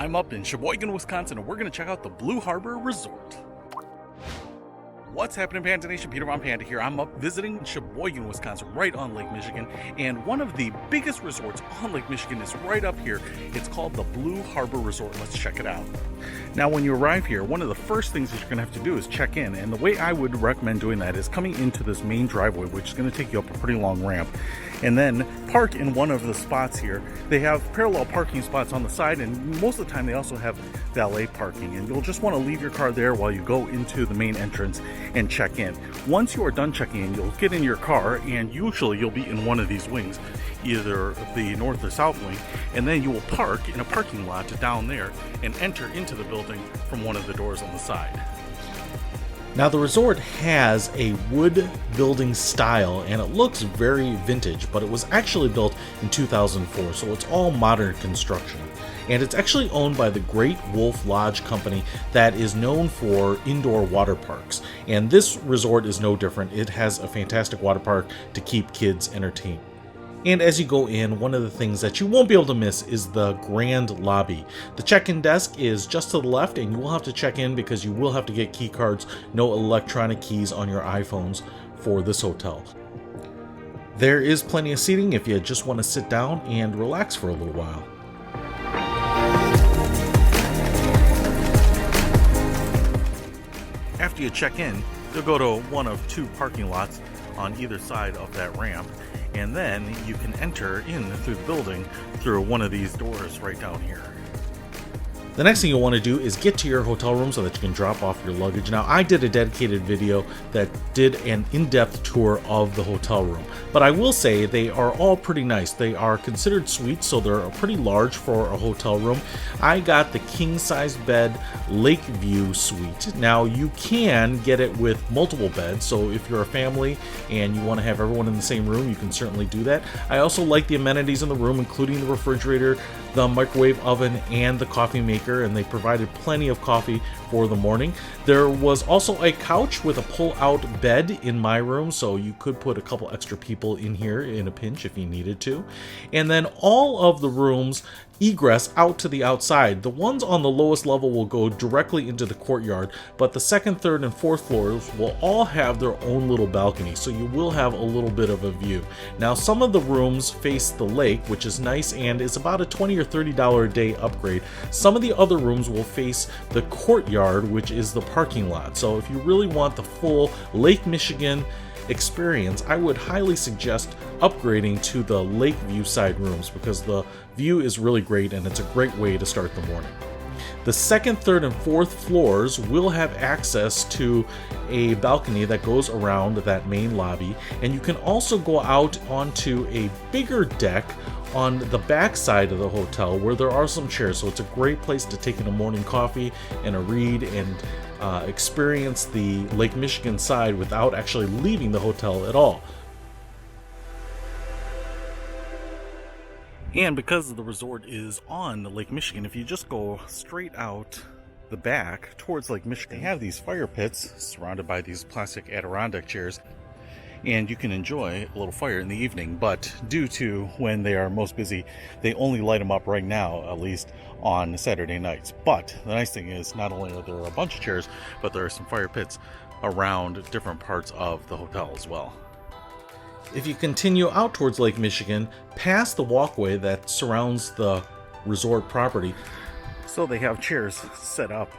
I'm up in Sheboygan, Wisconsin, and we're going to check out the Blue Harbor Resort. What's happening, Panda Nation? Peter von Panda here. I'm up visiting Sheboygan, Wisconsin, right on Lake Michigan, and one of the biggest resorts on Lake Michigan is right up here. It's called the Blue Harbor Resort. Let's check it out. Now, when you arrive here, one of the first things that you're going to have to do is check in, and the way I would recommend doing that is coming into this main driveway, which is going to take you up a pretty long ramp, and then park in one of the spots here. They have parallel parking spots on the side, and most of the time they also have valet parking, and you'll just want to leave your car there while you go into the main entrance and check in. Once you are done checking in, you'll get in your car, and usually you'll be in one of these wings, either the north or south wing, and then you will park in a parking lot down there and enter into the building from one of the doors on the side. Now, the resort has a wood building style, and it looks very vintage, but it was actually built in 2004, so it's all modern construction. And it's actually owned by the Great Wolf Lodge Company that is known for indoor water parks. And this resort is no different. It has a fantastic water park to keep kids entertained. And as you go in, one of the things that you won't be able to miss is the grand lobby. The check-in desk is just to the left, and you will have to check in because you will have to get key cards, no electronic keys on your iPhones for this hotel. There is plenty of seating if you just want to sit down and relax for a little while. After you check in, you'll go to one of two parking lots on either side of that ramp, and then you can enter in through the building through one of these doors right down here. The next thing you'll want to do is get to your hotel room so that you can drop off your luggage. Now, I did a dedicated video that did an in-depth tour of the hotel room, but I will say they are all pretty nice. They are considered suites, so they're pretty large for a hotel room. I got the king-size bed lake view suite. Now, you can get it with multiple beds, so if you're a family and you want to have everyone in the same room, you can certainly do that. I also like the amenities in the room, including the refrigerator, the microwave oven, and the coffee maker, and they provided plenty of coffee for the morning. There was also a couch with a pull-out bed in my room, so you could put a couple extra people in here in a pinch if you needed to. And then all of the rooms egress out to the outside. The ones on the lowest level will go directly into the courtyard, but the second, third, and fourth floors will all have their own little balcony, so you will have a little bit of a view. Now, some of the rooms face the lake, which is nice, and is about a $20 or $30 a day upgrade. Some of the other rooms will face the courtyard, which is the parking lot. So if you really want the full Lake Michigan experience, I would highly suggest upgrading to the lake view side rooms because the view is really great and it's a great way to start the morning. The second, third, and fourth floors will have access to a balcony that goes around that main lobby, and you can also go out onto a bigger deck on the back side of the hotel where there are some chairs, so it's a great place to take in a morning coffee and a read and experience the Lake Michigan side without actually leaving the hotel at all. And because the resort is on Lake Michigan, if you just go straight out the back towards Lake Michigan, they have these fire pits surrounded by these plastic Adirondack chairs, and you can enjoy a little fire in the evening. But due to when they are most busy, they only light them up right now, at least on Saturday nights. But the nice thing is, not only are there a bunch of chairs, but there are some fire pits around different parts of the hotel as well. If you continue out towards Lake Michigan, past the walkway that surrounds the resort property, so they have chairs set up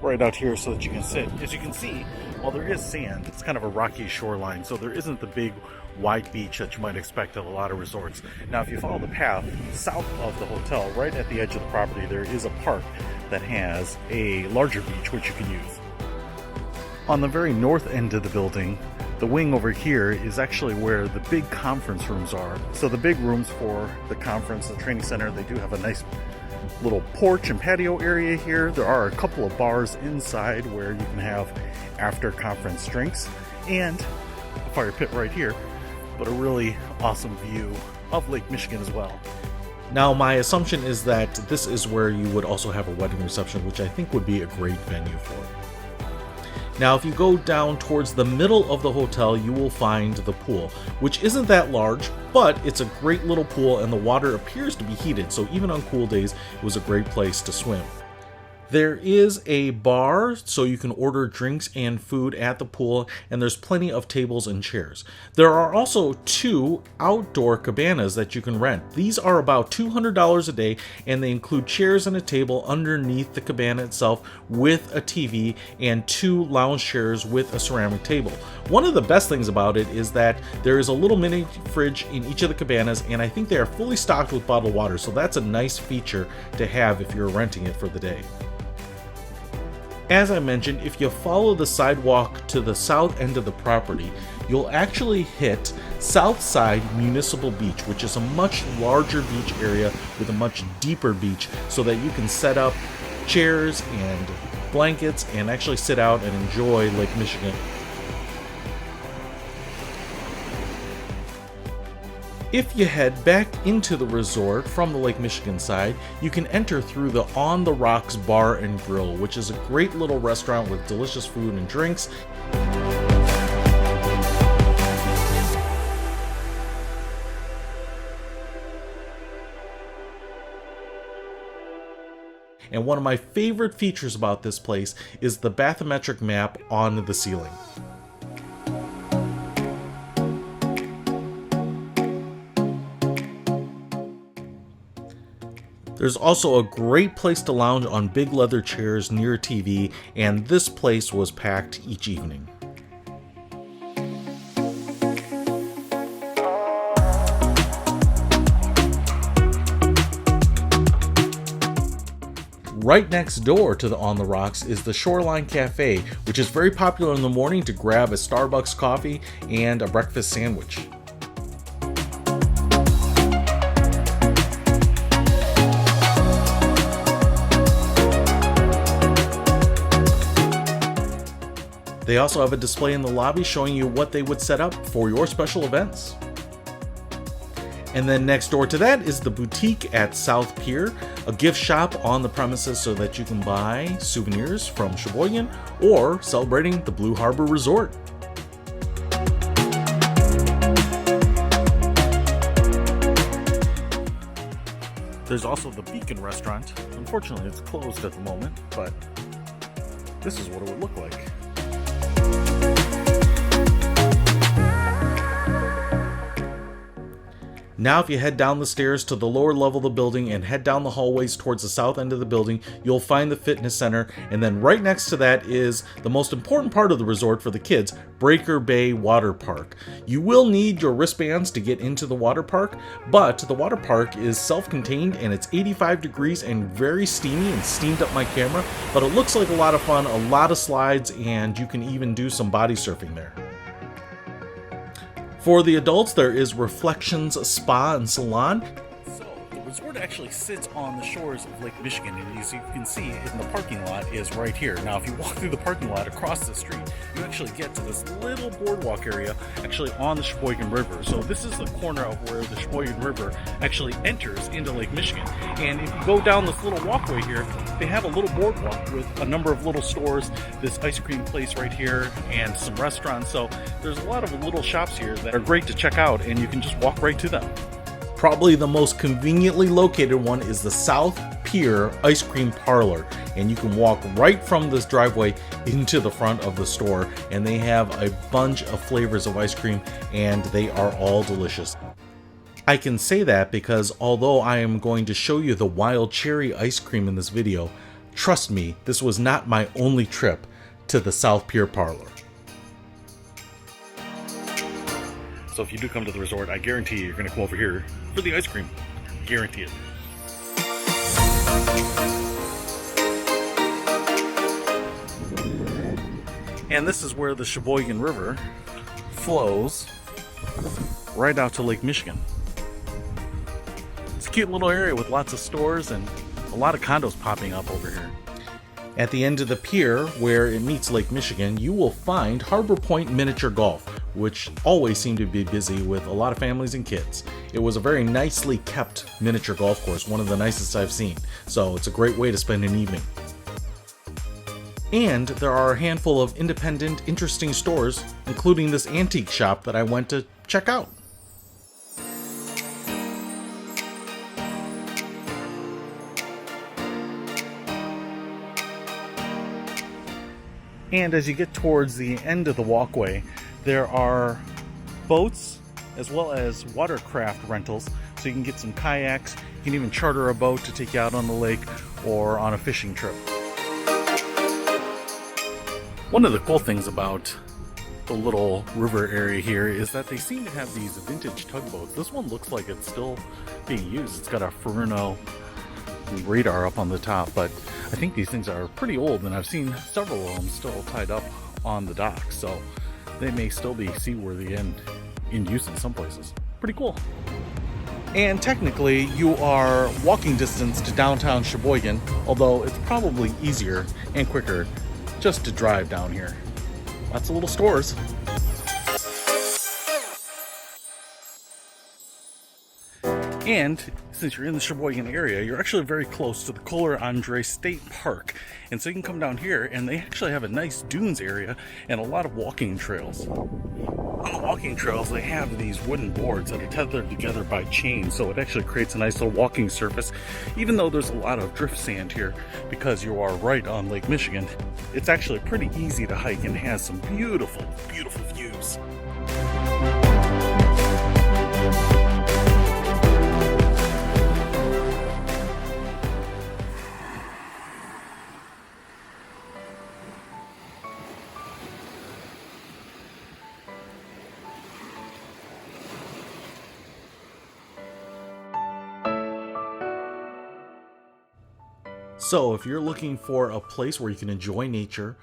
right out here so that you can sit. As you can see, while there is sand, it's kind of a rocky shoreline, so there isn't the big wide beach that you might expect at a lot of resorts. Now, if you follow the path south of the hotel, right at the edge of the property, there is a park that has a larger beach which you can use. On the very north end of the building, the wing over here is actually where the big conference rooms are. So the big rooms for the conference, the training center, they do have a nice little porch and patio area here. There are a couple of bars inside where you can have after conference drinks, and a fire pit right here, but a really awesome view of Lake Michigan as well. Now, my assumption is that this is where you would also have a wedding reception, which I think would be a great venue for it. Now, if you go down towards the middle of the hotel, you will find the pool, which isn't that large, but it's a great little pool and the water appears to be heated, so even on cool days, it was a great place to swim. There is a bar, so you can order drinks and food at the pool, and there's plenty of tables and chairs. There are also 2 outdoor cabanas that you can rent. These are about $200 a day, and they include chairs and a table underneath the cabana itself with a TV and 2 lounge chairs with a ceramic table. One of the best things about it is that there is a little mini fridge in each of the cabanas, and I think they are fully stocked with bottled water, so that's a nice feature to have if you're renting it for the day. As I mentioned, if you follow the sidewalk to the south end of the property, you'll actually hit Southside Municipal Beach, which is a much larger beach area with a much deeper beach, so that you can set up chairs and blankets and actually sit out and enjoy Lake Michigan. If you head back into the resort from the Lake Michigan side, you can enter through the On the Rocks Bar and Grill, which is a great little restaurant with delicious food and drinks. And one of my favorite features about this place is the bathymetric map on the ceiling. There's also a great place to lounge on big leather chairs near a TV, and this place was packed each evening. Right next door to the On the Rocks is the Shoreline Cafe, which is very popular in the morning to grab a Starbucks coffee and a breakfast sandwich. They also have a display in the lobby showing you what they would set up for your special events. And then next door to that is the boutique at South Pier, a gift shop on the premises so that you can buy souvenirs from Sheboygan or celebrating the Blue Harbor Resort. There's also the Beacon restaurant. Unfortunately, it's closed at the moment, but this is what it would look like. Now if you head down the stairs to the lower level of the building and head down the hallways towards the south end of the building, you'll find the fitness center, and then right next to that is the most important part of the resort for the kids, Breaker Bay Waterpark. You will need your wristbands to get into the water park, but the water park is self-contained and it's 85 degrees and very steamy, and steamed up my camera, but it looks like a lot of fun, a lot of slides, and you can even do some body surfing there. For the adults, there is Reflections Spa and Salon. So, the resort actually sits on the shores of Lake Michigan, and as you can see, in the parking lot is right here. Now, if you walk through the parking lot across the street, you actually get to this little boardwalk area actually on the Sheboygan River. So this is the corner of where the Sheboygan River actually enters into Lake Michigan. And if you go down this little walkway here, they have a little boardwalk with a number of little stores, this ice cream place right here, and some restaurants. So there's a lot of little shops here that are great to check out, and you can just walk right to them. Probably the most conveniently located one is the South Pier Ice Cream Parlor, and you can walk right from this driveway into the front of the store, and they have a bunch of flavors of ice cream, and they are all delicious. I can say that because although I am going to show you the wild cherry ice cream in this video, trust me, this was not my only trip to the South Pier Parlor. So if you do come to the resort, I guarantee you're going to come over here for the ice cream. Guarantee it. And this is where the Sheboygan River flows right out to Lake Michigan. It's a cute little area with lots of stores and a lot of condos popping up over here. At the end of the pier, where it meets Lake Michigan, you will find Harbor Point Miniature Golf, which always seemed to be busy with a lot of families and kids. It was a very nicely kept miniature golf course, one of the nicest I've seen, so it's a great way to spend an evening. And there are a handful of independent, interesting stores, including this antique shop that I went to check out. And as you get towards the end of the walkway, there are boats as well as watercraft rentals. So you can get some kayaks, you can even charter a boat to take you out on the lake or on a fishing trip. One of the cool things about the little river area here is that they seem to have these vintage tugboats. This one looks like it's still being used. It's got a Ferno radar up on the top, but I think these things are pretty old, and I've seen several of them still tied up on the dock, so they may still be seaworthy and in use in some places. Pretty cool. And technically you are walking distance to downtown Sheboygan, although it's probably easier and quicker just to drive down here. Lots of little stores. And since you're in the Sheboygan area, you're actually very close to the Kohler State Park. And so you can come down here, and they actually have a nice dunes area and a lot of walking trails. On the walking trails, they have these wooden boards that are tethered together by chains, so it actually creates a nice little walking surface. Even though there's a lot of drift sand here, because you are right on Lake Michigan, it's actually pretty easy to hike and has some beautiful, beautiful views. So if you're looking for a place where you can enjoy nature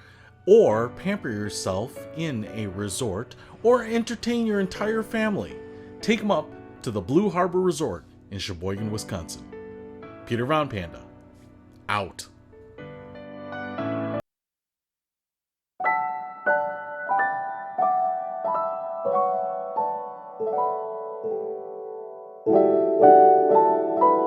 or pamper yourself in a resort or entertain your entire family, take them up to the Blue Harbor Resort in Sheboygan, Wisconsin. Peter Von Panda, out.